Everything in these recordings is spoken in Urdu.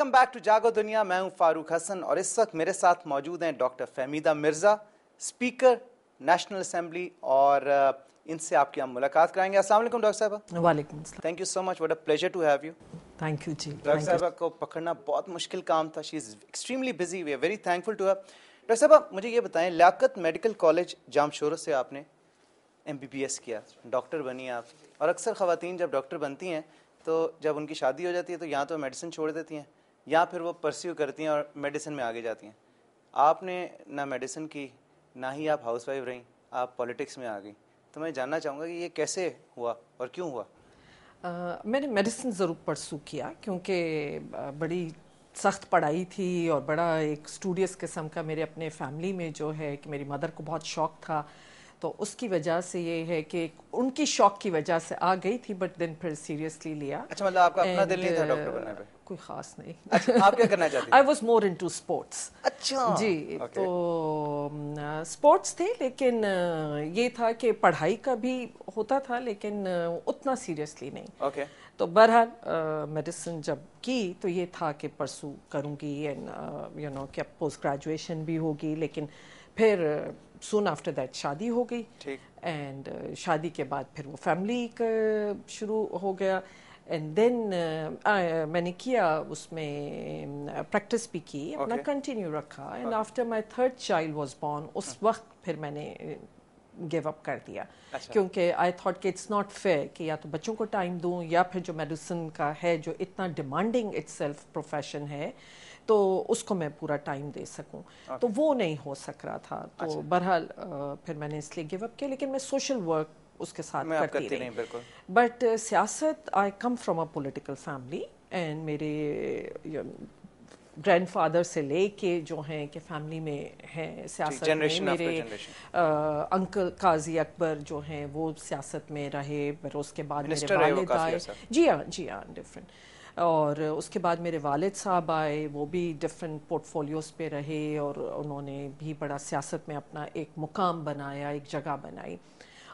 ویلکم بیک ٹو جاگو دنیا. میں ہوں فاروق حسن اور اس وقت میرے ساتھ موجود ہیں doctor Fahmida Mirza, speaker national assembly, اور ان سے آپ کی ہم ملاقات کرائیں گے. السلام علیکم ڈاکٹر صاحبہ. وعلیکم السلام. Thank you so much, what a pleasure to have you. Thank you جی. ڈاکٹر صاحبہ کو پکڑنا بہت مشکل کام تھا. She is extremely busy, we are very thankful to her. Doctor صاحبہ مجھے یہ بتائیں, لیاقت میڈیکل کالج جامشورہ سے آپ نے MBBS کیا, ڈاکٹر بنی آپ, اور اکثر خواتین جب ڈاکٹر بنتی ہیں تو جب ان کی شادی ہو جاتی ہے تو یا تو میڈیسن چھوڑ دیتی ہیں یا پھر وہ پرسیو کرتی ہیں اور میڈیسن میں آگے جاتی ہیں. آپ نے نہ میڈیسن کی نہ ہی آپ ہاؤس وائف رہیں, آپ پالیٹکس میں آ گئیں. تو میں جاننا چاہوں گا کہ یہ کیسے ہوا اور کیوں ہوا. میں نے میڈیسن ضرور پرسو کیا کیونکہ بڑی سخت پڑھائی تھی اور بڑا ایک اسٹوڈیس قسم کا میرے اپنے فیملی میں جو ہے کہ میری مدر کو بہت شوق تھا, تو اس کی وجہ سے یہ ہے کہ ان کی شوق کی وجہ سے آ گئی تھی, بٹ دین پھر سیریسلی لیا. اچھا, مطلب آپ کا اپنا دل نہیں تھا ڈاکٹر بننے پہ؟ کوئی خاص نہیں. اچھا, آپ کیا کرنا چاہتی I was more into sports. اچھا جی, تو اسپورٹس تھے, لیکن یہ تھا کہ پڑھائی کا بھی ہوتا تھا لیکن اتنا سیریسلی نہیں. اوکے. تو بہرحال میڈیسن جب کی تو یہ تھا کہ پرسو کروں گی اینڈ یو نو کہ پوسٹ گریجویشن بھی ہوگی, لیکن پھر سون آفٹر دیٹ شادی ہو گئی. ٹھیک. اینڈ شادی کے بعد پھر وہ فیملی کا شروع ہو گیا. اینڈ دین میں نے کیا اس میں پریکٹس بھی کی, اپنا کنٹینیو رکھا. And after my third child was born, اس وقت پھر میں نے گیو اپ کر دیا. کیونکہ آئی تھاٹ کہ اٹس ناٹ فیئر کہ یا تو بچوں کو ٹائم دوں یا پھر جو میڈیسن کا ہے جو اتنا ڈیمانڈنگ اٹ سیلف پروفیشن ہے تو اس کو میں پورا ٹائم دے سکوں, تو وہ نہیں ہو سک رہا تھا. تو بہرحال پھر میں نے اس لیے گیو اپ کیا, لیکن میں سوشل ورک اس کے ساتھ کرتی رہی. بٹ سیاست, I come from a political family and میرے گرینڈ فادر سے لے کے جو ہیں کہ فیملی میں ہیں سیاست میں, میرے انکل قاضی اکبر جو ہیں وہ سیاست میں رہے, پھر اس کے بعد میرے والد آئے. جی ہاں ڈفرینٹ. اور اس کے بعد میرے والد صاحب آئے, وہ بھی ڈفرینٹ پورٹ فولیوز پہ رہے اور انہوں نے بھی بڑا سیاست میں اپنا ایک مقام بنایا, ایک جگہ بنائی.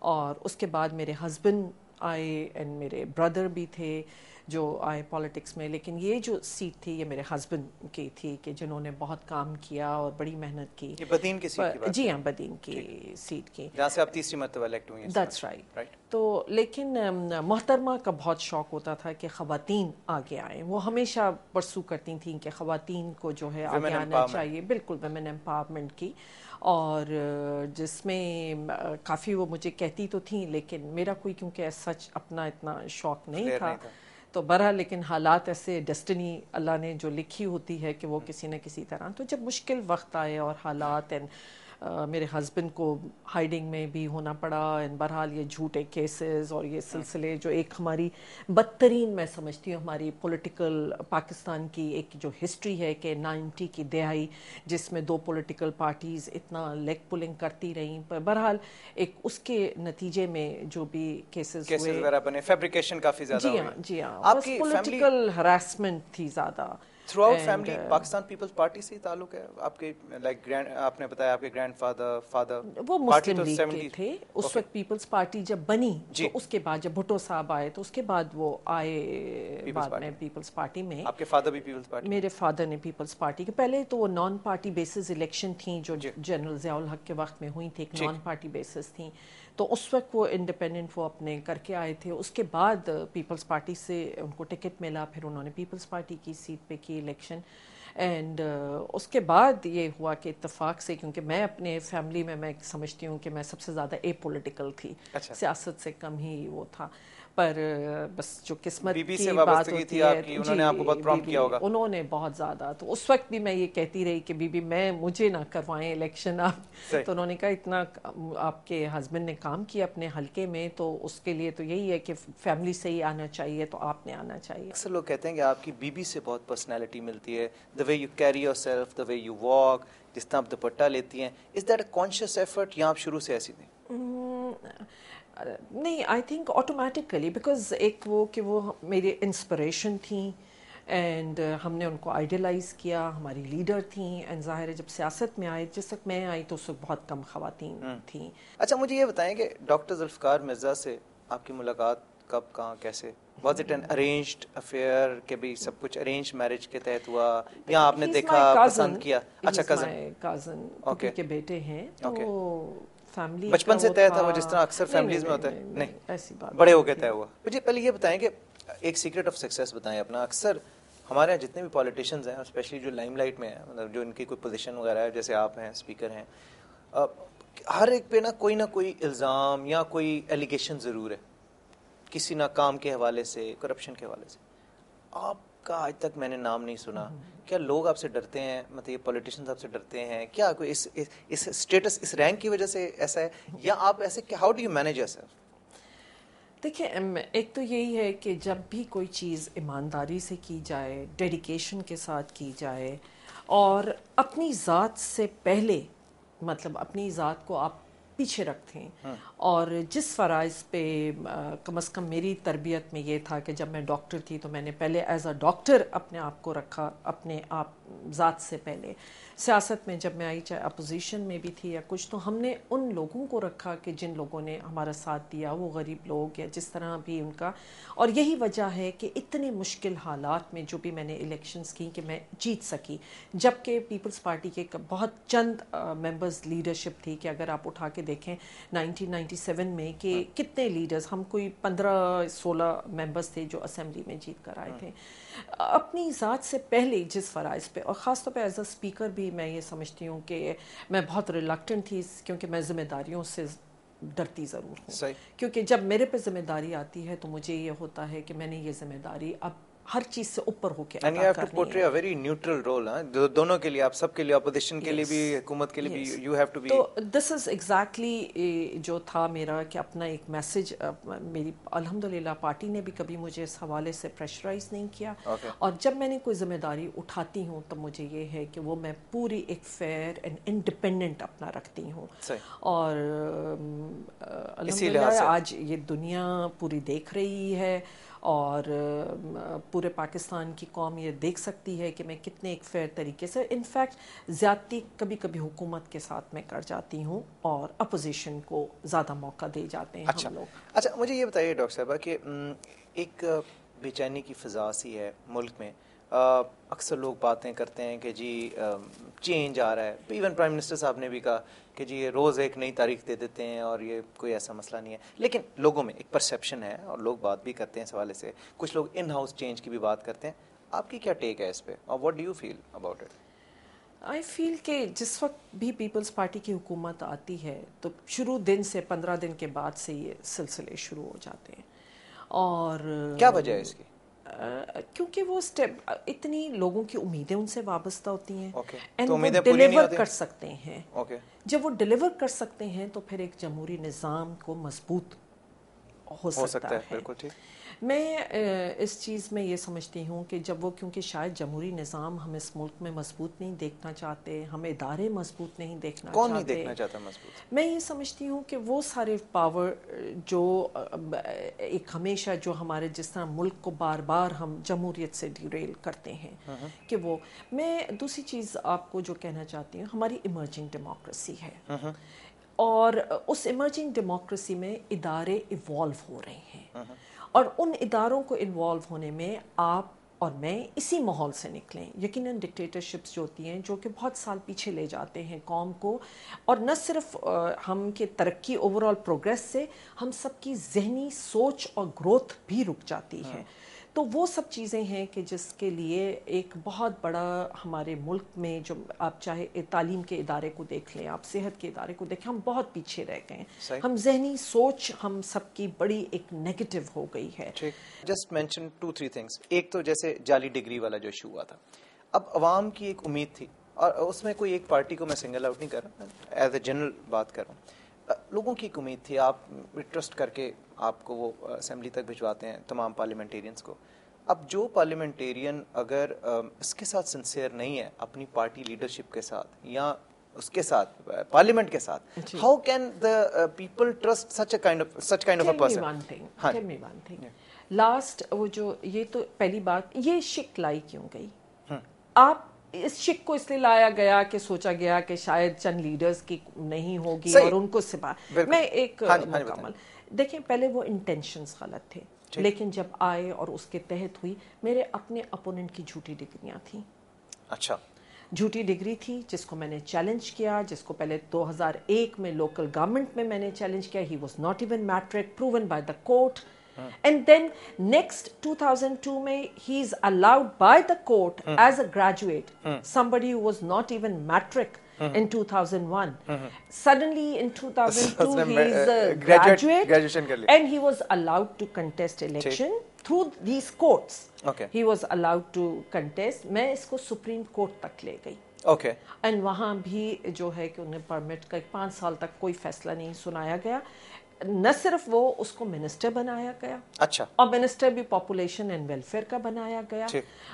اور اس کے بعد میرے ہسبینڈ آئے اینڈ میرے بردر بھی تھے جو آئے پالیٹکس میں, لیکن یہ جو سیٹ تھی یہ میرے ہسبینڈ کی تھی کہ جنہوں نے بہت کام کیا اور بڑی محنت کی. یہ بدین کی سیٹ کی بات؟ جی ہاں, بدین کی سیٹ کی, جہاں سے آپ تیسری مرتبہ الیکٹ ہوئی ہیں. That's right. تو لیکن محترمہ کا بہت شوق ہوتا تھا کہ خواتین آگے آئیں. وہ ہمیشہ پرسو کرتی تھیں کہ خواتین کو جو ہے آگے آنا چاہیے. بالکل, ویمن امپاورمنٹ کی, اور جس میں کافی وہ مجھے کہتی تو تھیں, لیکن میرا کوئی کیونکہ سچ اپنا اتنا شوق نہیں تھا. تو بہرحال لیکن حالات ایسے, ڈیسٹنی اللہ نے جو لکھی ہوتی ہے کہ وہ کسی نہ کسی طرح, تو جب مشکل وقت آئے اور حالات میرے ہسبینڈ کو ہائیڈنگ میں بھی ہونا پڑا, اینڈ بہرحال یہ جھوٹے کیسز اور یہ سلسلے جو ایک ہماری بدترین, میں سمجھتی ہوں ہماری پولیٹیکل پاکستان کی ایک جو ہسٹری ہے کہ 90 کی دہائی جس میں 2 پولیٹیکل پارٹیز اتنا لیگ پولنگ کرتی رہیں, پر بہرحال ایک اس کے نتیجے میں جو بھی کیسز وغیرہ بنے, فیبریکیشن کافی زیادہ ہوئی. جی ہاں, آپ کی پولیٹیکل ہراسمنٹ تھی زیادہ. Throughout family Pakistan Peoples Party سے تعلق ہے آپ کے؟ لائک آپ نے بتایا آپ کے گرینڈ فادر وہ مسلم لیگ کے تھے اس وقت. پیپلز پارٹی جب بنی تو اس کے بعد جب بھٹو صاحب آئے تو اس کے بعد وہ آئے بعد میں پیپلز پارٹی میں. آپ کے فادر بھی پیپلز پارٹی؟ میرے فادر نے پیپلز پارٹی کے, پہلے تو وہ نان پارٹی بیسز الیکشن تھیں جو جنرل ضیاء الحق کے وقت میں ہوئی تھی, ایک نان پارٹی بیسز تھیں, تو اس وقت وہ انڈیپینڈنٹ وہ اپنے کر کے آئے تھے. اس کے بعد پیپلز پارٹی سے ان کو ٹکٹ ملا, پھر انہوں نے پیپلز پارٹی کی سیٹ پہ کی الیکشن. اینڈ اس کے بعد یہ ہوا کہ اتفاق سے, کیونکہ میں اپنے فیملی میں سمجھتی ہوں کہ میں سب سے زیادہ اے پولیٹیکل تھی, سیاست سے کم ہی وہ تھا, پر بس جو قسمت کی بات ہوتی ہے, انہوں نے آپ کو بہت پرومپٹ کیا ہوگا. انہوں نے بہت زیادہ, تو اس وقت بھی میں یہ کہتی رہی کہ بی بی میں مجھے نہ کروائیں الیکشن آپ. تو انہوں نے کہا اتنا آپ کے ہسبینڈ نے کام کیا اپنے حلقے میں تو اس کے لیے تو یہی ہے کہ فیملی سے ہی آنا چاہیے, تو آپ نے آنا چاہیے. اکثر لوگ کہتے ہیں کہ آپ کی بیوی سے بہت پرسنالٹی ملتی ہے, the way you carry yourself, the way you walk, جس طرح آپ دوپٹہ لیتی ہیں. Is that a conscious effort یا آپ شروع سے ایسی تھیں؟ نہیں, آئی تھنک آٹومیٹیکلی, بیکاز ایک وہ کہ وہ میری انسپریشن تھیں اینڈ ہم نے ان کو آئیڈیلائز کیا, ہماری لیڈر تھیں. اینڈ ظاہر ہے جب سیاست میں آئے, جس وقت میں آئی تو اس وقت بہت کم خواتین تھیں. اچھا, مجھے یہ بتائیں کہ ڈاکٹر ذوالفقار مرزا سے آپ کی ملاقات کب کہاں کیسے؟ Was it an arranged affair کہ بھی سب کچھ ارینج میرج کے تحت ہوا یا آپ نے دیکھا پسند کیا؟ اچھا کزن پھوپھی کے بیٹے ہیں تو فیملی بچپن سے طے تھا وہ جس طرح اکثر فیملیز میں ہوتا ہے؟ نہیں ایسی بات بڑے ہو کے طے ہوا. مجھے پہلے یہ بتائیں کہ ایک سیکرٹ آف سکسیس بتائیں اپنا. اکثر ہمارے یہاں جتنے بھی پولیٹیشینز ہیں اسپیشلی جو لائم لائٹ میں ہیں, مطلب جو ان کی کوئی پوزیشن وغیرہ ہے, جیسے آپ ہیں اسپیکر ہیں, ہر ایک پہ نہ کوئی الزام یا کوئی ایلیگیشن ضرور ہے, کسی نہ کام کے حوالے سے, کرپشن کے حوالے سے. آپ کا آج تک میں نے نام نہیں سنا. کیا لوگ آپ سے ڈرتے ہیں, مطلب یہ پولیٹیشینز آپ سے ڈرتے ہیں کیا؟ کوئی اس اسٹیٹس, اس رینک کی وجہ سے ایسا ہے, یا آپ ایسے how do you manage your self? دیکھیں, ایک تو یہی ہے کہ جب بھی کوئی چیز ایمانداری سے کی جائے, ڈیڈیکیشن کے ساتھ کی جائے, اور اپنی ذات سے پہلے, مطلب اپنی ذات کو آپ پیچھے رکھتے ہیں, اور جس فرائض پہ کم از کم میری تربیت میں یہ تھا کہ جب میں ڈاکٹر تھی تو میں نے پہلے ایز اے ڈاکٹر اپنے آپ کو رکھا, اپنے آپ ذات سے پہلے. سیاست میں جب میں آئی, چاہے اپوزیشن میں بھی تھی یا کچھ, تو ہم نے ان لوگوں کو رکھا کہ جن لوگوں نے ہمارا ساتھ دیا, وہ غریب لوگ یا جس طرح بھی ان کا. اور یہی وجہ ہے کہ اتنے مشکل حالات میں جو بھی میں نے الیکشنز کی کہ میں جیت سکی, جبکہ پیپلز پارٹی کے بہت چند ممبرز لیڈرشپ تھی. کہ اگر آپ اٹھا کے دیکھیں 1997 میں کہ کتنے لیڈرز, ہم کوئی 15-16 ممبرز تھے جو اسمبلی میں جیت کر آئے تھے. اپنی ذات سے پہلے جس فرائض پہ, اور خاص طور پہ ایز اے اسپیکر بھی میں یہ سمجھتی ہوں کہ میں بہت ریلکٹنٹ تھی, کیونکہ میں ذمہ داریوں سے ڈرتی ضرور ہوں. کیونکہ جب میرے پہ ذمہ داری آتی ہے تو مجھے یہ ہوتا ہے کہ میں نے یہ ذمہ داری اب ہر چیز سے اوپر ہو کے ادا کرنی ہے. And you have to portray a very neutral role, دونوں کے لیے, آپ سب کے لیے, اپوزیشن کے لیے بھی, حکومت کے لیے بھی, یو ہیو ٹو بی. تو دس از ایگزیکٹلی جو تھا میرا, کہ اپنا ایک میسج. میری الحمدللہ پارٹی نے بھی کبھی مجھے اس حوالے سے پریشرائز نہیں کیا, اور جب میں نے کوئی ذمہ داری اٹھاتی ہوں تو مجھے یہ ہے کہ وہ میں پوری ایک فیئر اینڈ انڈیپینڈنٹ اپنا رکھتی ہوں. اور الحمدللہ آج یہ دنیا پوری دیکھ رہی ہے, اور پورے پاکستان کی قوم یہ دیکھ سکتی ہے کہ میں کتنے ایک فیئر طریقے سے, انفیکٹ زیادتی کبھی کبھی حکومت کے ساتھ میں کر جاتی ہوں, اور اپوزیشن کو زیادہ موقع دے جاتے ہیں ہم لوگ. اچھا, مجھے یہ بتائیے ڈاکٹر صاحبہ کہ ایک بے چینی کی فضا سی ہے ملک میں. اکثر لوگ باتیں کرتے ہیں کہ جی چینج آ رہا ہے. ایون پرائم منسٹر صاحب نے بھی کہا کہ جی یہ روز ایک نئی تاریخ دے دیتے ہیں اور یہ کوئی ایسا مسئلہ نہیں ہے. لیکن لوگوں میں ایک پرسیپشن ہے اور لوگ بات بھی کرتے ہیں اس حوالے سے. کچھ لوگ ان ہاؤس چینج کی بھی بات کرتے ہیں. آپ کی کیا ٹیک ہے اس پہ, اور what do you feel about it? I feel کہ جس وقت بھی پیپلز پارٹی کی حکومت آتی ہے تو شروع دن سے 15 دن کے بعد سے یہ سلسلے شروع ہو جاتے ہیں. اور کیا وجہ ہے اس کی؟ کیونکہ وہ اتنی لوگوں کی امیدیں ان سے وابستہ ہوتی ہیں, اینڈ وہ ڈیلیور کر سکتے ہیں. جب وہ ڈیلیور کر سکتے ہیں تو پھر ایک جمہوری نظام کو مضبوط ہو سکتا ہے. بالکل ٹھیک. میں اس چیز میں یہ سمجھتی ہوں کہ جب وہ, کیونکہ شاید جمہوری نظام ہم اس ملک میں مضبوط نہیں دیکھنا چاہتے, ہم ادارے مضبوط نہیں دیکھنا چاہتے. کون نہیں دیکھنا چاہتا مضبوط؟ میں یہ سمجھتی ہوں کہ وہ سارے پاور جو ایک ہمیشہ جو ہمارے جس طرح ملک کو بار بار ہم جمہوریت سے ڈیریل کرتے ہیں, کہ وہ, میں دوسری چیز آپ کو جو کہنا چاہتی ہوں, ہماری ایمرجنگ ڈیموکریسی ہے, اور اس ایمرجنگ ڈیموکریسی میں ادارے ایوالو ہو رہے ہیں, اور ان اداروں کو انوالو ہونے میں آپ اور میں اسی ماحول سے نکلیں. یقیناً ڈکٹیٹرشپس جو ہوتی ہیں جو کہ بہت سال پیچھے لے جاتے ہیں قوم کو, اور نہ صرف ہم کے ترقی اوور آل پروگریس سے, ہم سب کی ذہنی سوچ اور گروتھ بھی رک جاتی ہے. تو وہ سب چیزیں ہیں کہ جس کے لیے ایک بہت بڑا ہمارے ملک میں, جو آپ چاہے تعلیم کے ادارے کو دیکھ لیں, آپ صحت کے ادارے کو دیکھیں, ہم بہت پیچھے رہ گئے ہیں. ہم ذہنی سوچ ہم سب کی بڑی ایک نیگیٹو ہو گئی ہے. Just mention 2-3 things. ایک تو جیسے جعلی ڈگری والا جو ایشو ہوا تھا, اب عوام کی ایک امید تھی, اور اس میں کوئی ایک پارٹی کو میں سنگل آؤٹ نہیں کر رہا, ایز اے جنرل بات کر رہا ہوں. لوگوں کی ایک امید تھی, آپ ٹرسٹ کر کے آپ کو وہ اسمبلی تک بھجواتے ہیں تمام پارلیمنٹیرینز کو. اب جو پارلیمنٹیرین اگر اس کے ساتھ سنسیئر نہیں ہے اپنی پارٹی لیڈرشپ کے ساتھ یا اس کے ساتھ پارلیمنٹ کے ساتھ, how can the people trust such kind of a person? Tell me one thing. Last وہ جو, یہ تو پہلی بات, یہ شک لائی کیوں گئی؟ آپ اس شک کو اس لیے لایا گیا کہ سوچا گیا کہ شاید چند لیڈرز کی نہیں ہوگی اور ان کو سپا. میں ایک مکمل دیکھیں, پہلے وہ انٹینشنز غلط تھے. لیکن جب آئے اور اس کے تحت ہوئی, میرے اپنے اپوننٹ کی جھوٹی ڈگریاں تھیں. اچھا, جھوٹی ڈگری تھی جس کو میں نے چیلنج کیا, جس کو پہلے 2001 میں لوکل گورنمنٹ میں نے چیلنج کیا. He was not even matric, proven by the court. And then next 2002 میں he is allowed by the court as a graduate, somebody who was not even matric in 2001. Suddenly in 2002 he is a graduate and he was allowed to contest election through these courts. He was allowed to contest. میں اس کو سپریم کورٹ تک لے گئی. اینڈ وہاں بھی جو ہے کہ انہیں پرمٹ کا 5 سال تک کوئی فیصلہ نہیں سنایا گیا. نہ صرف وہ, اس کو منسٹر بنایا گیا. اچھا, اور منسٹر بھی پاپولیشن اینڈ ویلفیئر کا بنایا گیا.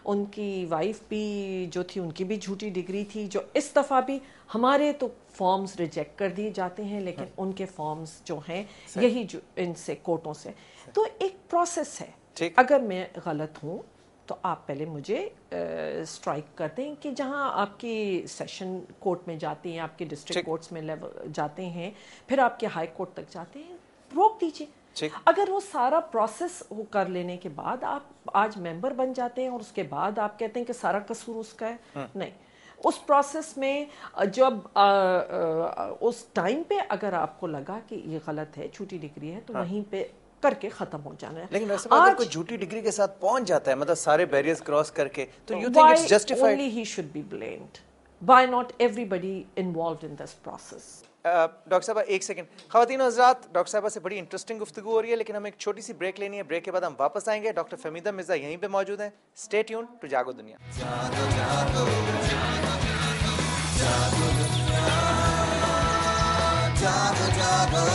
ان کی وائف بھی جو تھی, ان کی بھی جھوٹی ڈگری تھی, جو اس دفعہ بھی ہمارے تو فارمز ریجیکٹ کر دیے جاتے ہیں, لیکن ان کے فارمز جو ہیں یہی جو ان سے کورٹوں سے. تو ایک پروسیس ہے. اگر میں غلط ہوں تو آپ پہلے مجھے اسٹرائک کر دیں کہ جہاں آپ کی سیشن کورٹ میں جاتے ہیں, آپ کے ڈسٹرکٹ کورٹس میں جاتے ہیں, پھر آپ کے ہائی کورٹ تک جاتے ہیں, روک دیجیے. اگر وہ سارا پروسیس کر لینے کے بعد آپ آج ممبر بن جاتے ہیں اور اس کے بعد آپ کہتے ہیں کہ سارا قصور اس کا ہے, نہیں. اس پروسیس میں جب اس ٹائم پہ اگر آپ کو لگا کہ یہ غلط ہے, چھوٹی ڈگری ہے, تو وہیں پہ کر کے ختم ہو جانا ہے. لیکن ویسے اگر کوئی جھوٹی ڈگری کے ساتھ پہنچ جاتا ہے, مطلب سارے بیریئرز کراس کر کے, تو you think it's justified? Only he should be blamed. Why not everybody involved in this process? Doctor صاحبہ ایک سیکنڈ. خواتین و حضرات, ڈاکٹر صاحبہ سے بڑی انٹرسٹنگ گفتگو ہو رہی ہے, لیکن ہمیں ایک چھوٹی سی بریک لینی ہے. بریک کے بعد ہم واپس آئیں گے. ڈاکٹر فہمیدہ مرزا یہیں پہ موجود ہیں. اسٹے ٹیونڈ ٹو جاگو دنیا. جاگو